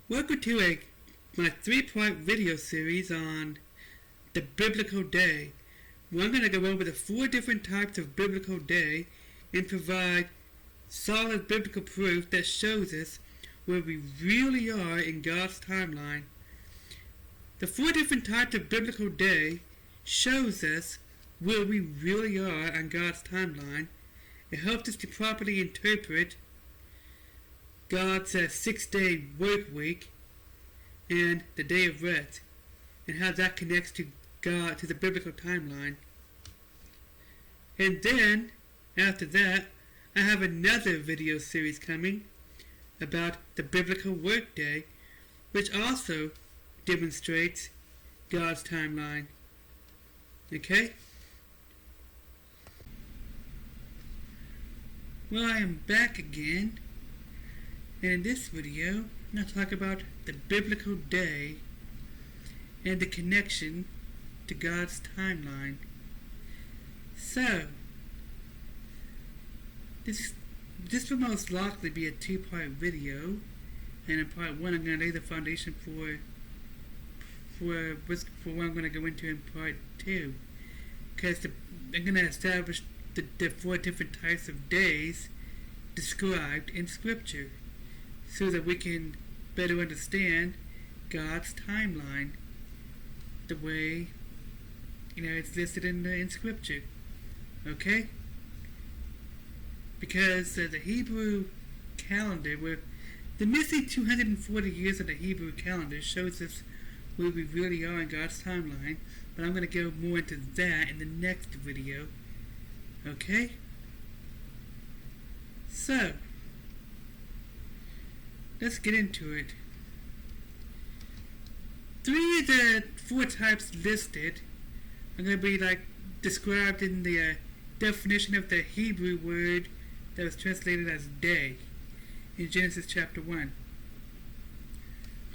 Welcome to my 3-part video series on the biblical day. Where I'm going to go over the 4 different types of biblical day and provide solid biblical proof that shows us where we really are in God's timeline. The 4 different types of biblical day shows us where we really are on God's timeline. It helps us to properly interpret God's 6-day work week and the day of rest, and how that connects to God, to the biblical timeline. And then, after that, I have another video series coming about the biblical work day, which also demonstrates God's timeline. Okay? Well, I am back again. And in this video, I'm going to talk about the biblical day and the connection to God's timeline. So, this will most likely be a 2-part video, and in part 1 I'm going to lay the foundation for what I'm going to go into in part 2, because I'm going to establish the 4 different types of days described in Scripture, so that we can better understand God's timeline the way it's listed in Scripture. Okay? Because the Hebrew calendar, where the missing 240 years of the Hebrew calendar shows us where we really are in God's timeline, but I'm going to go more into that in the next video. Okay? So, let's get into it. 3 of the 4 types listed are going to be described in the definition of the Hebrew word that was translated as day in Genesis chapter 1.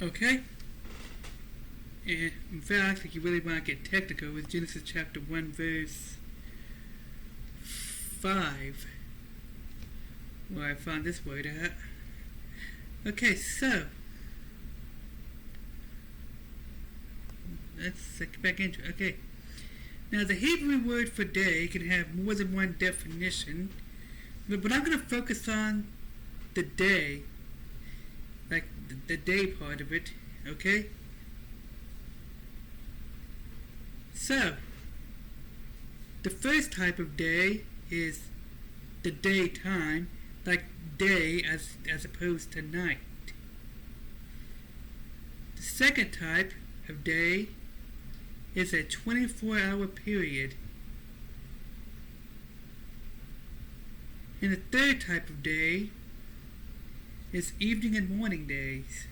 Okay? And in fact, if you really want to get technical, with Genesis chapter 1 verse 5, where I found this word at. Okay, so let's get back into it. Okay, now the Hebrew word for day can have more than one definition, but I'm going to focus on the day, like the day part of it. Okay, so the first type of day is the daytime, like day as opposed to night. The second type of day is a 24-hour period. And the third type of day is evening and morning days.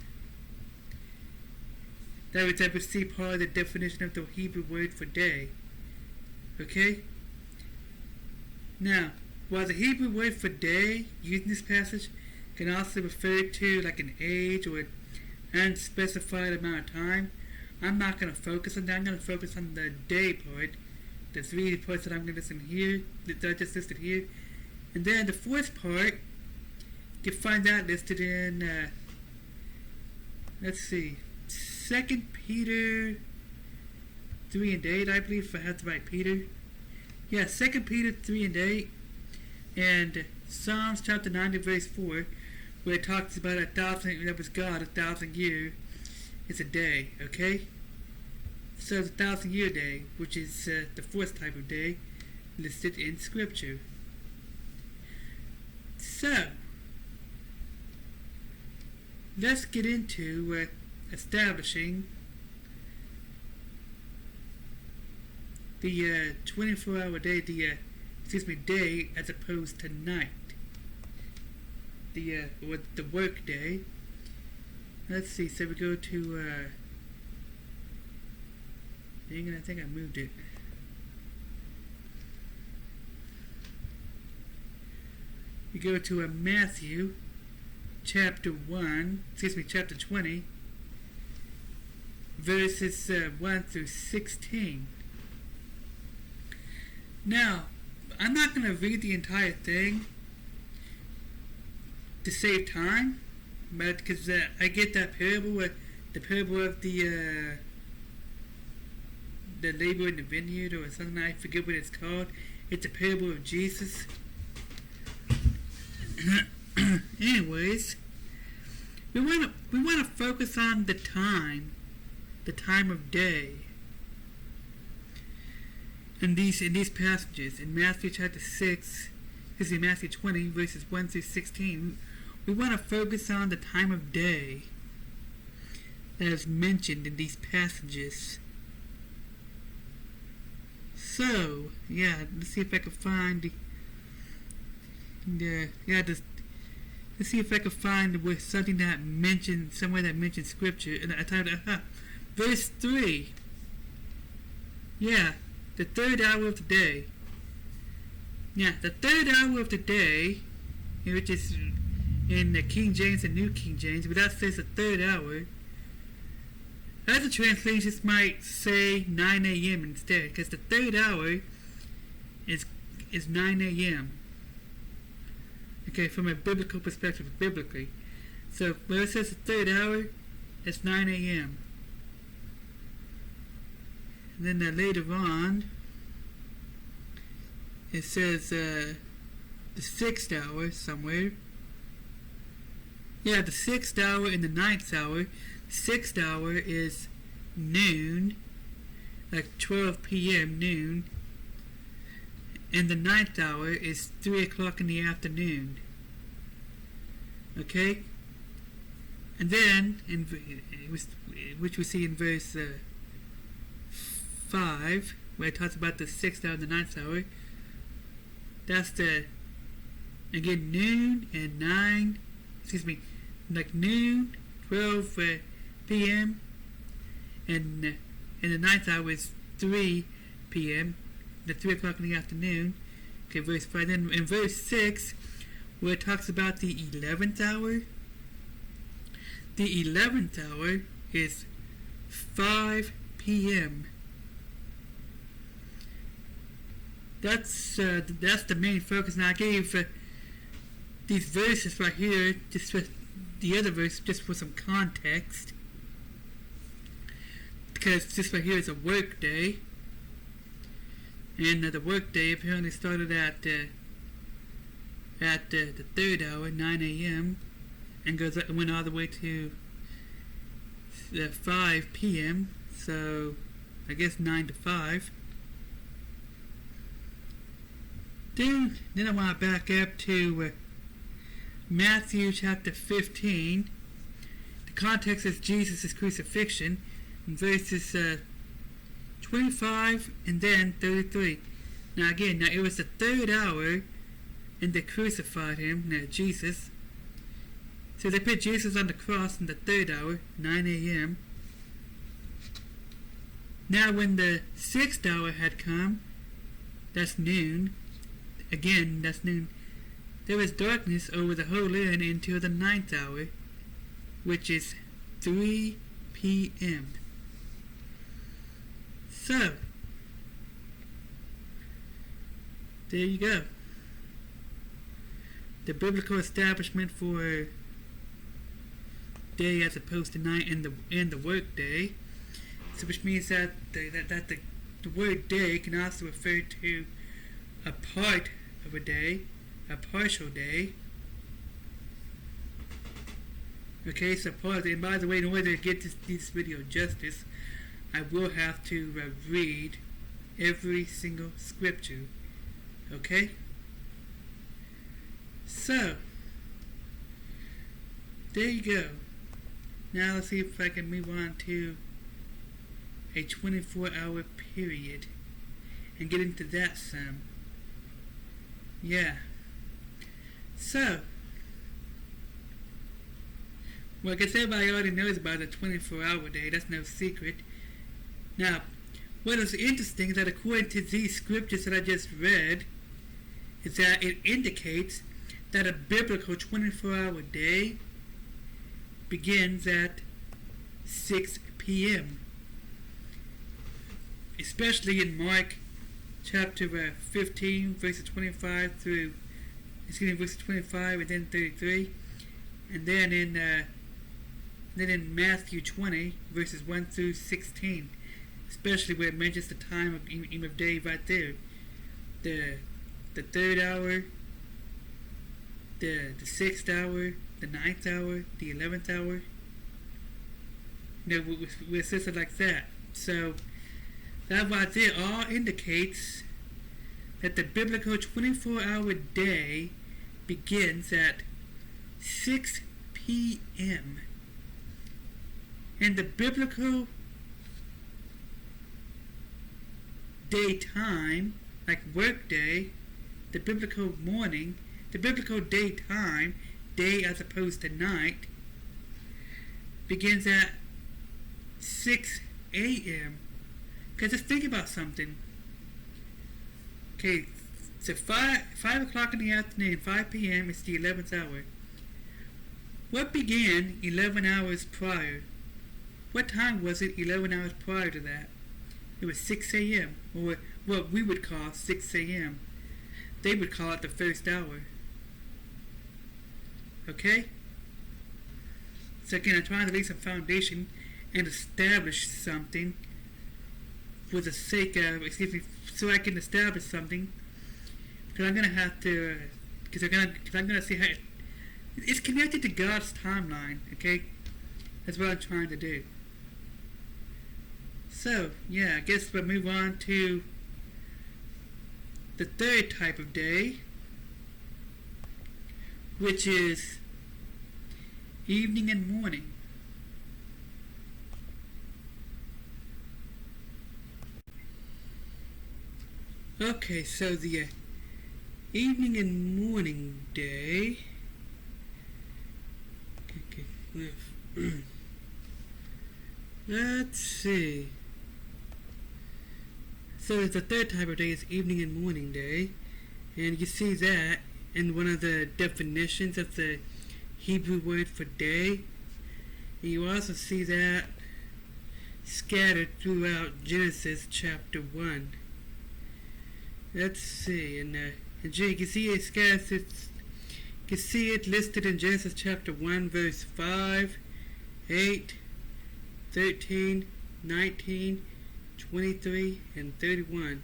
That would see part of the definition of the Hebrew word for day. Okay? Now, while the Hebrew word for day used in this passage can also refer to an age or an unspecified amount of time, I'm not going to focus on that. I'm going to focus on the day part, the 3 parts that I'm going to listen here, that I just listed here. And then the 4th part, you can find that listed in, let's see, 2 Peter 3 and 8, I believe, if I have the right Peter. Yeah, 2 Peter 3 and 8. And Psalms chapter 90 verse 4, where it talks about 1,000, that was God, 1,000 year is a day, okay? So it's 1,000-year day, which is the 4th type of day listed in Scripture. So, let's get into establishing the 24-hour day, day as opposed to night. The work day. Let's see, so we go to I think I moved it. We go to Matthew chapter 20, verses 1 through 16. Now, I'm not going to read the entire thing to save time, but because I get that parable, the parable of the labor in the vineyard or something. I forget what it's called. It's a parable of Jesus. Anyways, we want to focus on the time of day. In these passages, in Matthew chapter 6, Matthew 20, verses 1 through 16, we want to focus on the time of day that is mentioned in these passages. So, let's see if I can find let's see if I can find with something that mentioned, somewhere that mentions scripture. And I titled verse 3. Yeah, the third hour of the day. Yeah, the third hour of the day, which is in the King James and New King James, but that says the third hour. Other translations might say 9 a.m. instead, because the third hour is 9 a.m. Okay, from a biblical perspective, biblically. So where it says the third hour, it's 9 a.m. And then later on, it says the sixth hour somewhere. Yeah, the sixth hour and the ninth hour. The sixth hour is noon, like 12 p.m. noon. And the ninth hour is 3 o'clock in the afternoon. Okay? And then, which we see in verse 5, where it talks about the sixth hour and the ninth hour, that's again, noon and 9, like noon, 12 p.m., and the ninth hour is 3 p.m., the 3 o'clock in the afternoon. Okay, verse 5. Then in verse 6, where it talks about the 11th hour, the 11th hour is 5 p.m. That's the main focus. Now I gave these verses right here, just for the other verse, just for some context, because this right here is a work day, and the work day apparently started at the third hour, 9 a.m., and went all the way to 5 p.m. So I guess 9 to 5. Then I want to back up to Matthew chapter 15. The context is Jesus' crucifixion, in verses 25 and then 33. Now again, it was the third hour, and they crucified him, Jesus. So they put Jesus on the cross in the third hour, 9 a.m. Now when the sixth hour had come, that's noon. Again, that's noon. There was darkness over the whole land until the ninth hour, which is 3 p.m. So, there you go. The biblical establishment for day as opposed to night in the work day. So which means that the word day can also refer to a part of a day, a partial day. Okay, so part of it. And by the way, in order to get this video justice, I will have to read every single scripture. Okay? So, there you go. Now let's see if I can move on to a 24-hour period and get into that some. Yeah. So, well, I guess everybody already knows about the 24-hour day. That's no secret. Now, what is interesting is that according to these scriptures that I just read, is that it indicates that a biblical 24-hour day begins at 6 p.m. Especially in Mark chapter 15, verses 25 and then 33. And then in Matthew 20, verses 1 through 16, especially where it mentions the time of day right there. The third hour, the sixth hour, the ninth hour, the 11th hour. With system like that. So that right there all indicates that the biblical 24-hour day begins at 6 p.m. And the biblical daytime, like work day, the biblical morning, the biblical daytime, day as opposed to night, begins at 6 a.m. Because just think about something. Okay, so 5 o'clock in the afternoon, 5 p.m. is the 11th hour. What began 11 hours prior? What time was it 11 hours prior to that? It was 6 a.m. or what we would call 6 a.m. They would call it the first hour. Okay? So again, I'm trying to lay some foundation and establish something for the sake of, so I can establish something, because I'm going to have to, because I'm going to see how it's connected to God's timeline, okay? That's what I'm trying to do. So, yeah, I guess we'll move on to the third type of day, which is evening and morning. Okay, so the evening and morning day. Let's see. So the third type of day is evening and morning day, and you see that in one of the definitions of the Hebrew word for day. And you also see that scattered throughout Genesis chapter 1. Let's see, and you can see it scattered. You can see it listed in Genesis chapter 1, verse 5, 8, 13, 19, 23, and 31.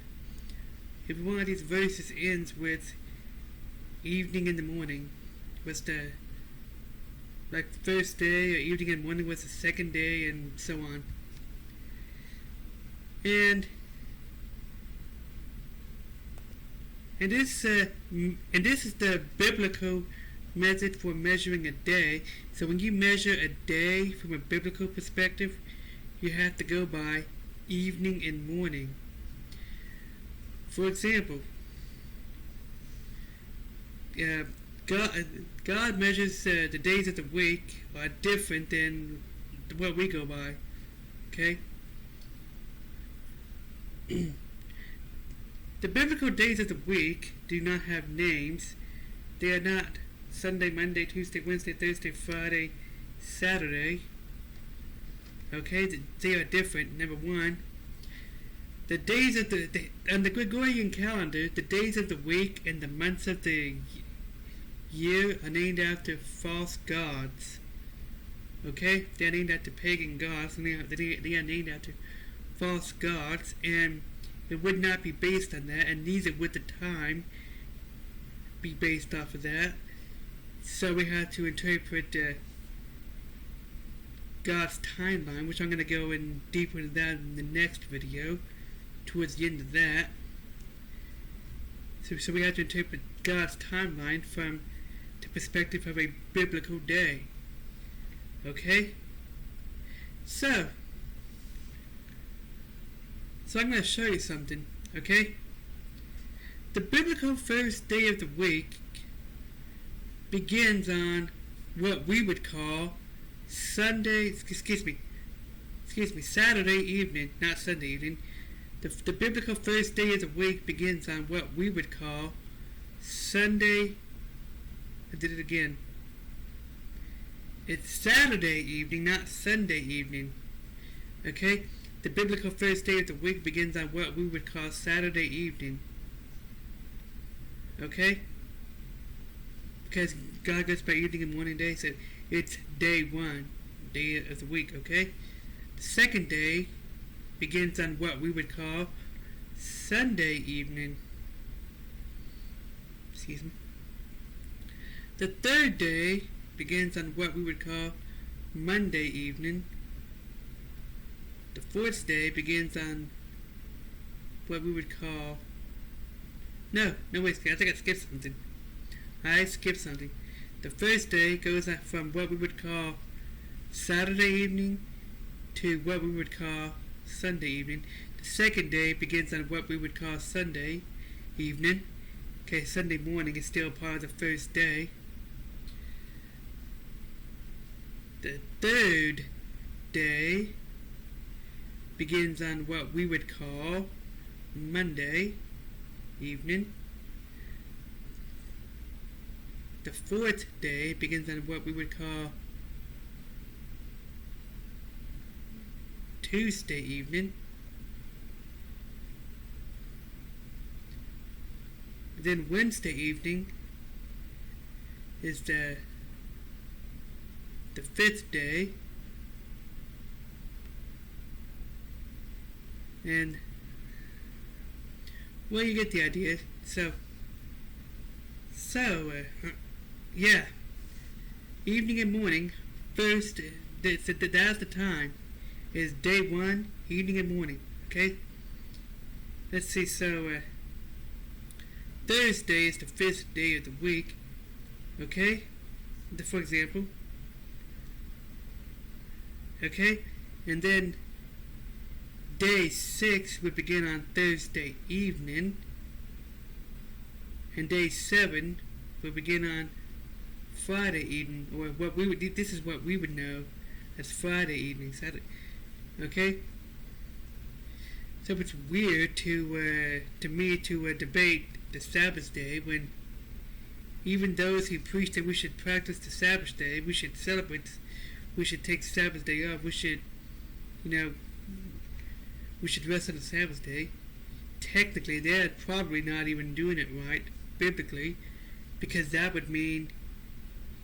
If one of these verses ends with evening in the morning, was the first day, or evening and morning was the second day, and so on. And this is the biblical method for measuring a day. So when you measure a day from a biblical perspective, you have to go by evening and morning. For example, God measures the days of the week are different than what we go by. Okay? The biblical days of the week do not have names. They are not Sunday, Monday, Tuesday, Wednesday, Thursday, Friday, Saturday. Okay, they are different. Number one, the days of on the Gregorian calendar, the days of the week and the months of the year are named after false gods. Okay, they are named after pagan gods, and they are named after false gods, and it would not be based on that, and neither would the time be based off of that. So we have to interpret God's timeline, which I'm going to go in deeper into that in the next video, towards the end of that. So we have to interpret God's timeline from the perspective of a biblical day. Okay? So I'm going to show you something, okay? The biblical first day of the week begins on what we would call Saturday evening, not Sunday evening. The biblical first day of the week begins on what we would call Sunday. I did it again. It's Saturday evening, not Sunday evening. Okay? The biblical first day of the week begins on what we would call Saturday evening. Okay? because God goes by evening and morning day, so it's day 1, day of the week, okay? The second day begins on what we would call Sunday evening. Excuse me. The third day begins on what we would call Monday evening. The fourth day begins on what we would call... No, wait, I think I skipped something. The first day goes from what we would call Saturday evening to what we would call Sunday evening. The second day begins on what we would call Sunday evening. Okay, Sunday morning is still part of the first day. The third day begins on what we would call Monday evening. The fourth day begins on what we would call Tuesday evening. Then Wednesday evening is the fifth day. And, well, you get the idea. So, yeah. Evening and morning, first, that's the time, is day 1, evening and morning, okay? Let's see, so, Thursday is the 5th day of the week, okay? For example. Okay? And then day 6 would begin on Thursday evening, and day 7 would begin on Friday evening, or this is what we would know as Friday evening, Saturday. Okay? So it's weird to me to debate the Sabbath day when even those who preach that we should practice the Sabbath day, we should celebrate, we should take Sabbath day off, we should rest on the Sabbath day. Technically, they're probably not even doing it right, biblically, because that would mean,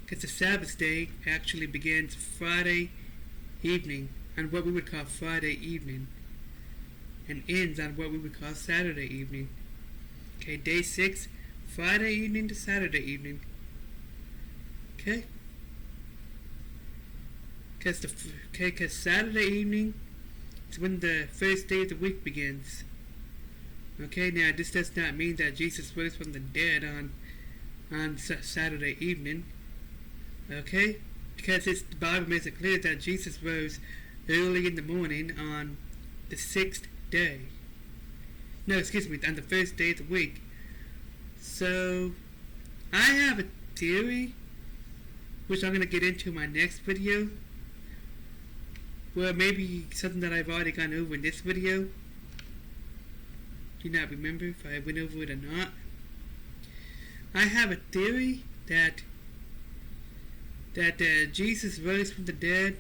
because the Sabbath day actually begins Friday evening, on what we would call Friday evening, and ends on what we would call Saturday evening. Okay, day 6, Friday evening to Saturday evening. Okay? Because Saturday evening is when the first day of the week begins. Okay, now this does not mean that Jesus rose from the dead on Saturday evening. Okay? Because the Bible makes it clear that Jesus rose early in the morning on the 6th day. No, excuse me, on the first day of the week. So, I have a theory, which I'm going to get into in my next video. Well, maybe something that I've already gone over in this video. Do not remember if I went over it or not. I have a theory that Jesus rose from the dead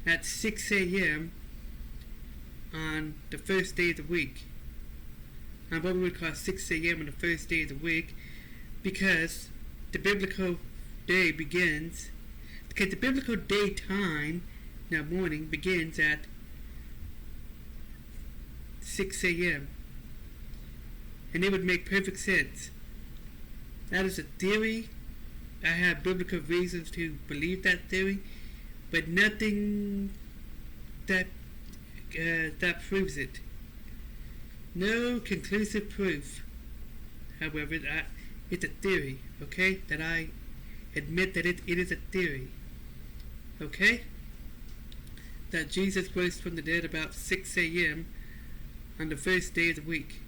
at 6 a.m. on the first day of the week. On what we would call 6 a.m. on the first day of the week, because the biblical day begins, because the biblical daytime, now morning, begins at 6 a.m. And it would make perfect sense. That is a theory. I have biblical reasons to believe that theory, but nothing that proves it. No conclusive proof. However, it's a theory, okay? That I admit that it is a theory, okay? That Jesus rose from the dead about 6 a.m. on the first day of the week,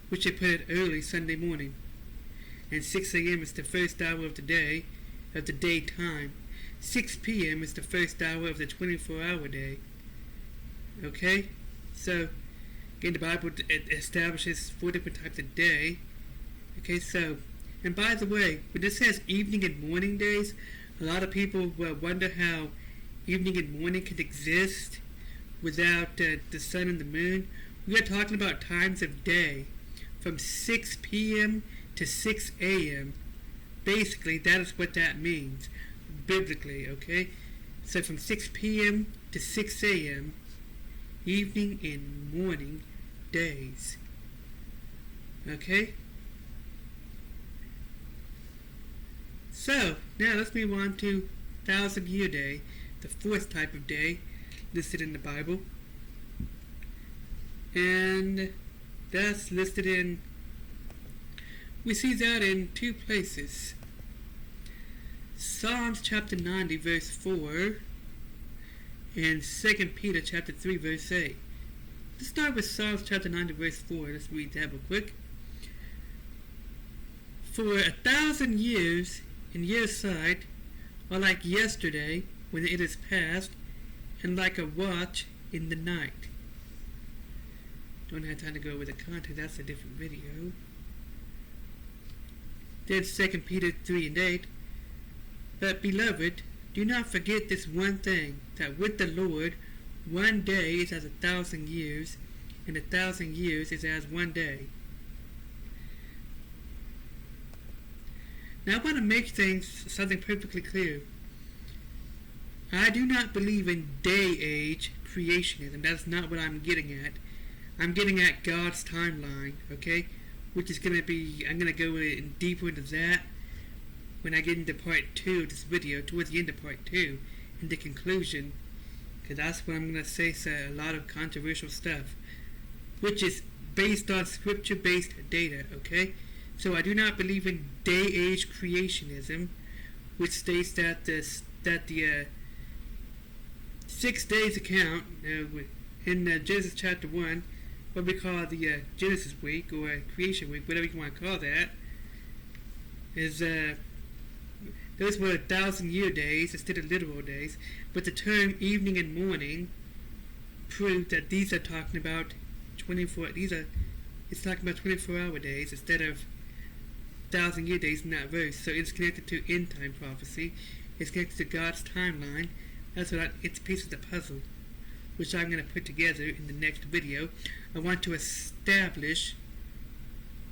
which they put it early Sunday morning. And 6 a.m. is the first hour of the day, of the daytime. 6 p.m. is the first hour of the 24-hour day. Okay? So, again, the Bible establishes 4 different types of day. Okay, so, and by the way, when it says evening and morning days, a lot of people will wonder how evening and morning can exist without the sun and the moon. We are talking about times of day from 6 p.m. to 6 a.m. basically, that is what that means, biblically, okay? So from 6 p.m. to 6 a.m., evening and morning days. Okay? So, now let's move on to 1,000-year day, the fourth type of day listed in the Bible. And that's listed in, we see that in two places. Psalms chapter 90 verse 4 and 2 Peter chapter 3 verse 8. Let's start with Psalms chapter 90 verse 4. Let's read that real quick. For 1,000 years in your sight are like yesterday when it is past, and like a watch in the night. Don't have time to go over the content, that's a different video. Then 2 Peter 3 and 8. But beloved, do not forget this one thing, that with the Lord 1 day is as 1,000 years, and 1,000 years is as 1 day. Now I want to make something perfectly clear. I do not believe in day-age creationism. That's not what I'm getting at. I'm getting at God's timeline, okay? Which is going to be, I'm going to go deeper into that when I get into part 2 of this video, towards the end of part 2, in the conclusion, because that's when I'm going to say a lot of controversial stuff, which is based on scripture-based data, okay? So I do not believe in day-age creationism, which states that the 6 days account in Genesis chapter 1, what we call the Genesis week or creation week, whatever you want to call that, is those were 1,000-year days instead of literal days. But the term evening and morning proves that these are talking about 24. It's talking about 24-hour days instead of 1,000-year days in that verse. So it's connected to end time prophecy. It's connected to God's timeline. That's what it's a piece of the puzzle, which I'm going to put together in the next video. I want to establish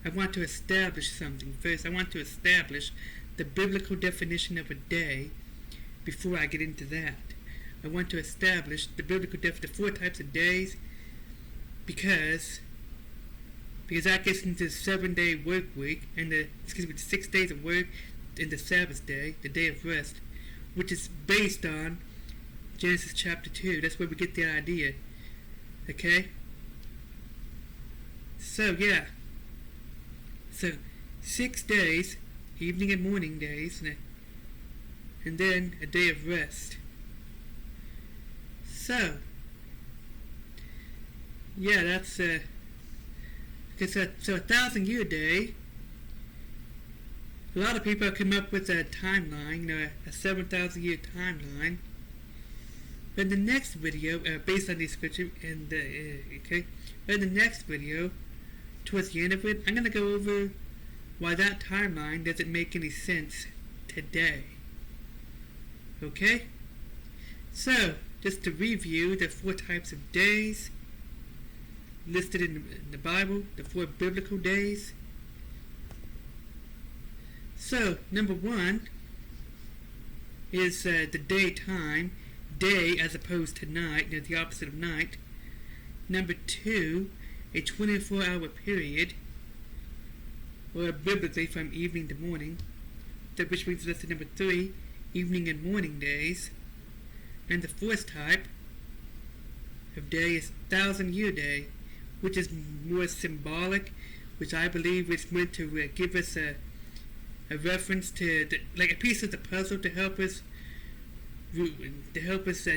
something. First, I want to establish the biblical definition of a day before I get into that. I want to establish the biblical the 4 types of days because that gets into the 7-day work week and the 6 days of work and the Sabbath day, the day of rest, which is based on Genesis chapter 2. That's where we get the idea. Okay? So, yeah. So, 6 days, evening and morning days, and then a day of rest. So, yeah, that's, so 1,000-year day, a lot of people come up with a timeline, a 7,000-year timeline. But in the next video, based on the scripture, but in the next video, towards the end of it, I'm going to go over why that timeline doesn't make any sense today. Okay? So, just to review the 4 types of days listed in the Bible, the 4 biblical days. So, number 1 is the daytime, day as opposed to night, the opposite of night. Number 2, a 24-hour period, or biblically from evening to morning, which brings us to number 3, evening and morning days. And the 4th type of day is 1,000-year day, which is more symbolic, which I believe is meant to give us a reference to, like a piece of the puzzle to help us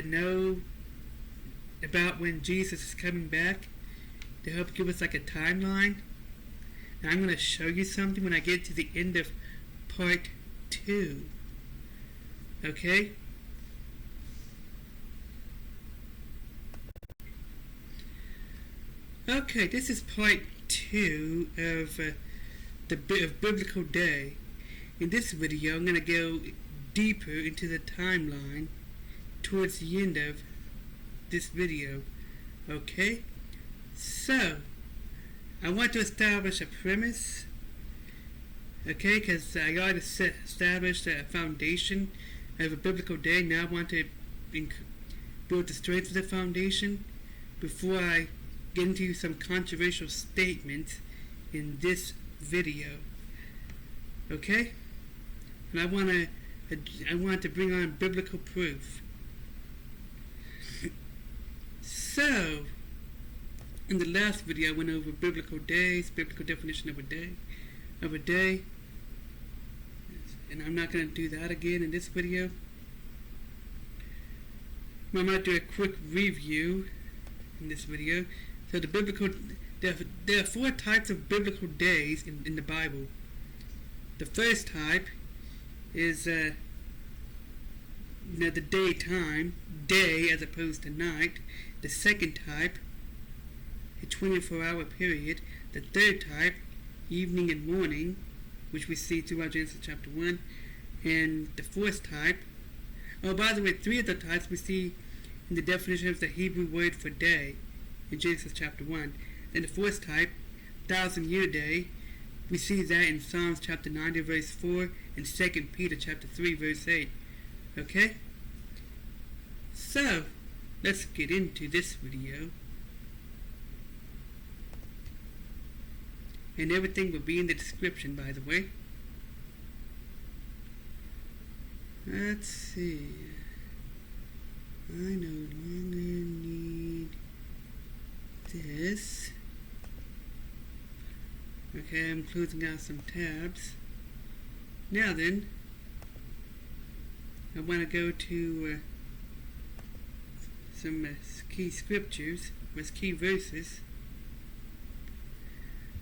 know about when Jesus is coming back, to help give us like a timeline. And I'm going to show you something when I get to the end of part 2. Okay? Okay, this is part 2 of Biblical Day. In this video, I'm going to go deeper into the timeline towards the end of this video. Okay? So, I want to establish a premise. Okay, because I got to establish a foundation of a biblical day. Now I want to build the strength of the foundation before I get into some controversial statements in this video. Okay? And I want to bring on biblical proof. So, in the last video I went over biblical days, biblical definition of a day. And I'm not going to do that again in this video. I might do a quick review in this video. So there are 4 types of biblical days in the Bible. The first type is the daytime, day as opposed to night. The second type, a 24-hour period. The third type, evening and morning, which we see throughout Genesis chapter 1. And the fourth type, by the way, 3 of the types we see in the definition of the Hebrew word for day in Genesis chapter 1. And the fourth type, 1,000-year day, we see that in Psalms chapter 90 verse 4 and 2 Peter chapter 3 verse 8. Okay? So, let's get into this video. And everything will be in the description, by the way. Let's see. I no longer need this. Okay, I'm closing out some tabs. Now then, I want to go to some key scriptures, with key verses.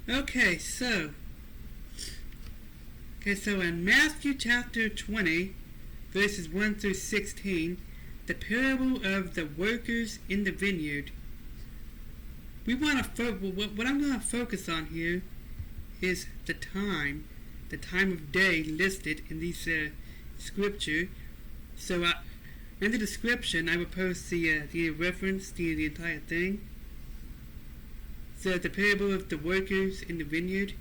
Okay, so in Matthew chapter 20, verses 1 through 16, the parable of the workers in the vineyard. What I'm going to focus on here is the time of day listed in these scripture. So in the description, I will post the reference to the entire thing. So the parable of the workers in the vineyard.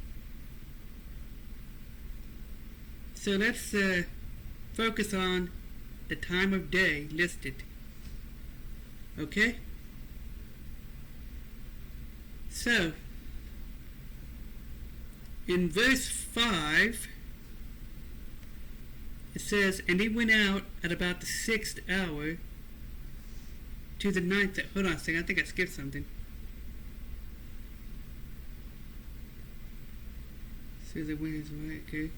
So let's focus on the time of day listed. Okay? So, in verse 5, it says, "And he went out at about the 6th hour to the 9th." Hold on a second, I think I skipped something. So the wind is right, okay.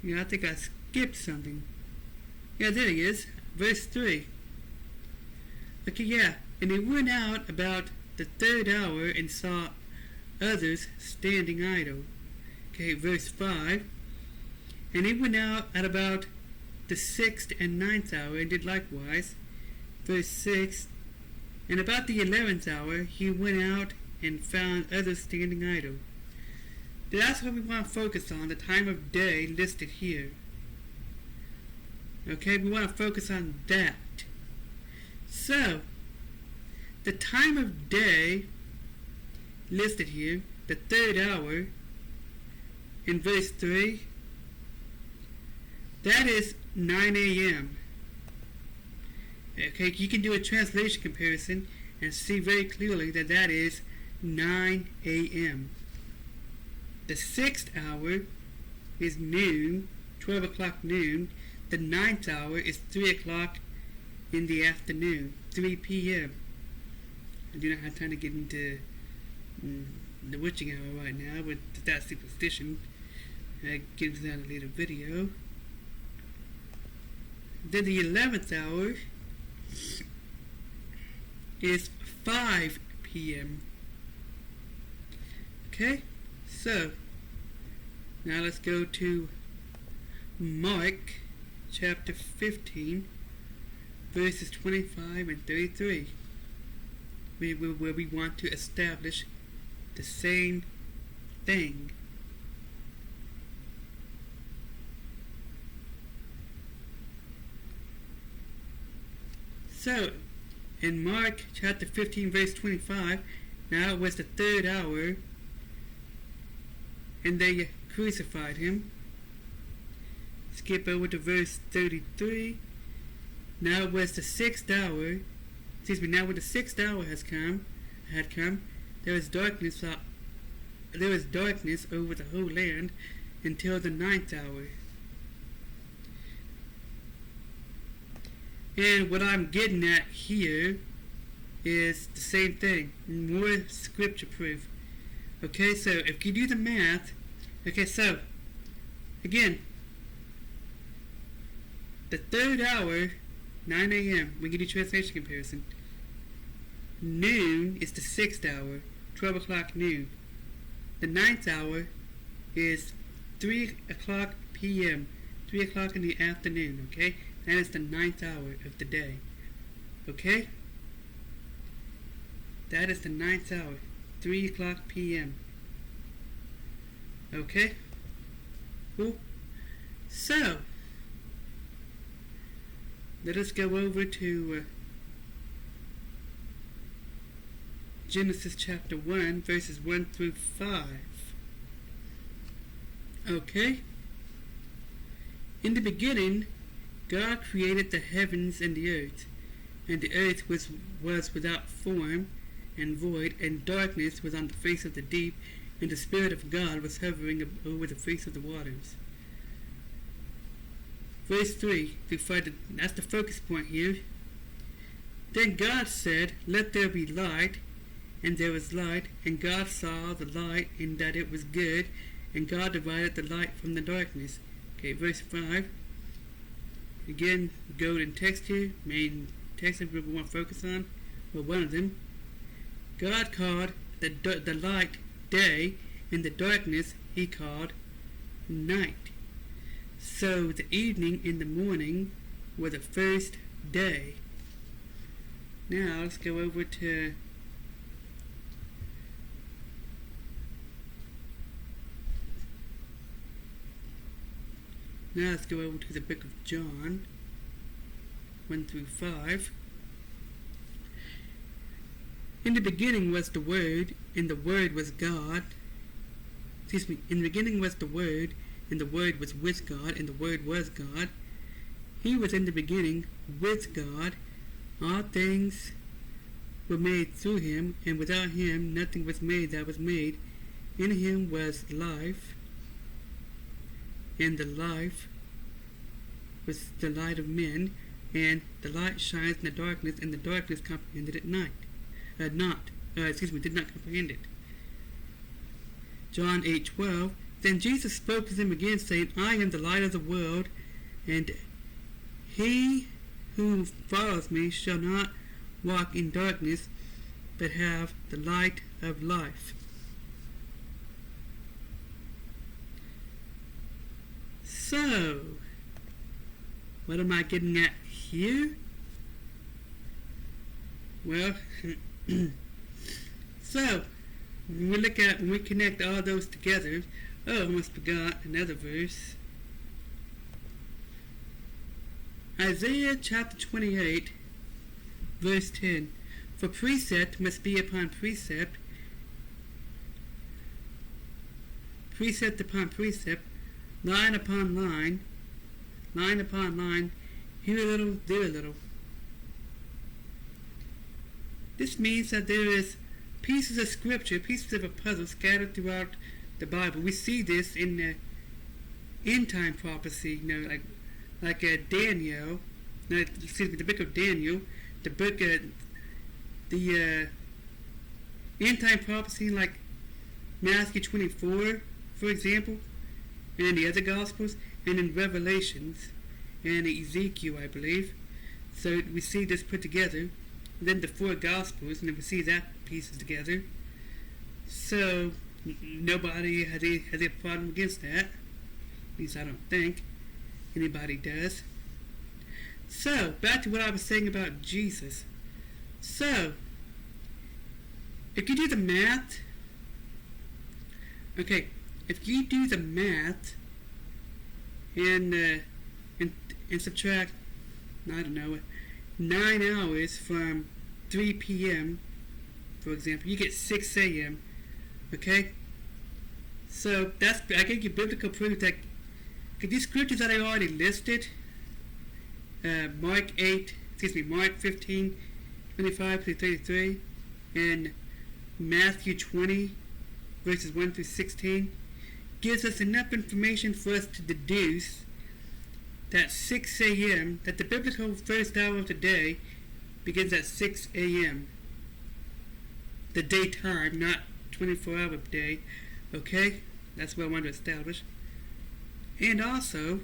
Yeah, I think I skipped something. Yeah, there he is. Verse 3. Okay, yeah. "And he went out about the 3rd hour and saw others standing idle." Okay, verse 5. "And he went out at about the 6th and 9th hour and did likewise." Verse 6. "And about the 11th hour he went out and found others standing idle." That's what we want to focus on, the time of day listed here. Okay, we want to focus on that. So, the time of day listed here, the 3rd hour, in verse 3, that is 9 a.m. Okay, you can do a translation comparison and see very clearly that that is 9 a.m. The 6th hour is noon, 12 o'clock noon. The 9th hour is 3 o'clock in the afternoon, 3 p.m. I do not have time to get into the witching hour right now with that superstition. I get into that in a later video. Then the 11th hour is 5 p.m. Okay, so now let's go to Mark chapter 15, verses 25 and 33, where we want to establish the same thing. So, in Mark chapter 15, verse 25, Now it was the third hour, and they crucified him. Skip over to verse 33. Now it was the sixth hour. Now when the sixth hour had come, there was darkness over the whole land until the ninth hour. And what I'm getting at here is the same thing, more scripture proof. Okay, so if you do the math, okay, so again, the third hour, 9 a.m., we can do translation comparison. Noon is the sixth hour, 12 o'clock noon. The ninth hour is 3 o'clock p.m., 3 o'clock in the afternoon, okay? That is the ninth hour of the day, okay? That is the ninth hour, 3 o'clock p.m. Okay? Cool? So, let us go over to Genesis chapter 1, verses 1 through 5. Okay? In the beginning, God created the heavens and the earth was without form and void, and darkness was on the face of the deep, and the Spirit of God was hovering over the face of the waters. Verse 3 through 5, that's the focus point here. Then God said, "Let there be light," and there was light, and God saw the light, and that it was good, and God divided the light from the darkness. Okay, verse 5. Again, golden text here, main text that we want to focus on, or one of them. God called the light day, and the darkness he called night. So the evening and the morning were the first day. Now let's go over to the book of John, 1 through 5. In the beginning was the Word, and the Word was God. In the beginning was the Word, and the Word was with God, and the Word was God. He was in the beginning with God. All things were made through him, and without him nothing was made that was made. In him was life, and the life was the light of men, and the light shines in the darkness, and the darkness comprehended it did not comprehend it. John 8:12. Then Jesus spoke to them again, saying, "I am the light of the world, and he who follows me shall not walk in darkness, but have the light of life." So, what am I getting at here? Well, so when we connect all those together, I almost forgot another verse. Isaiah chapter 28, verse 10. For precept must be upon precept, precept upon precept, line upon line upon line, here a little, there a little. This means that there is pieces of scripture, pieces of a puzzle scattered throughout the Bible. We see this in the end time prophecy, like Daniel, the book of Daniel, the end time prophecy like Matthew 24, for example, and the other Gospels, and in Revelations, and Ezekiel, I believe. So we see this put together. Then the four Gospels, and then we see that pieces together. So nobody has a problem against that. At least I don't think anybody does. So back to what I was saying about Jesus. So if you do the math, and subtract, 9 hours from 3 p.m., for example, you get 6 a.m. Okay? So I gave you biblical proof that these scriptures that I already listed, Mark 15, 25 through 33, and Matthew 20, verses 1 through 16, gives us enough information for us to deduce that 6 a.m., that the biblical first hour of the day begins at 6 a.m. The daytime, not 24-hour day. Okay? That's what I want to establish. And also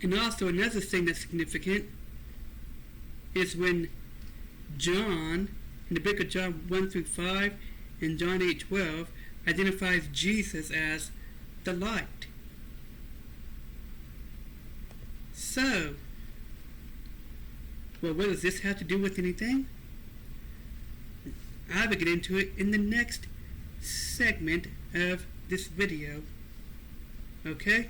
another thing that's significant is when John, in the book of John 1 through 5 and John 8:12, identifies Jesus as the light. So, well, what does this have to do with anything? I will get into it in the next segment of this video. Okay?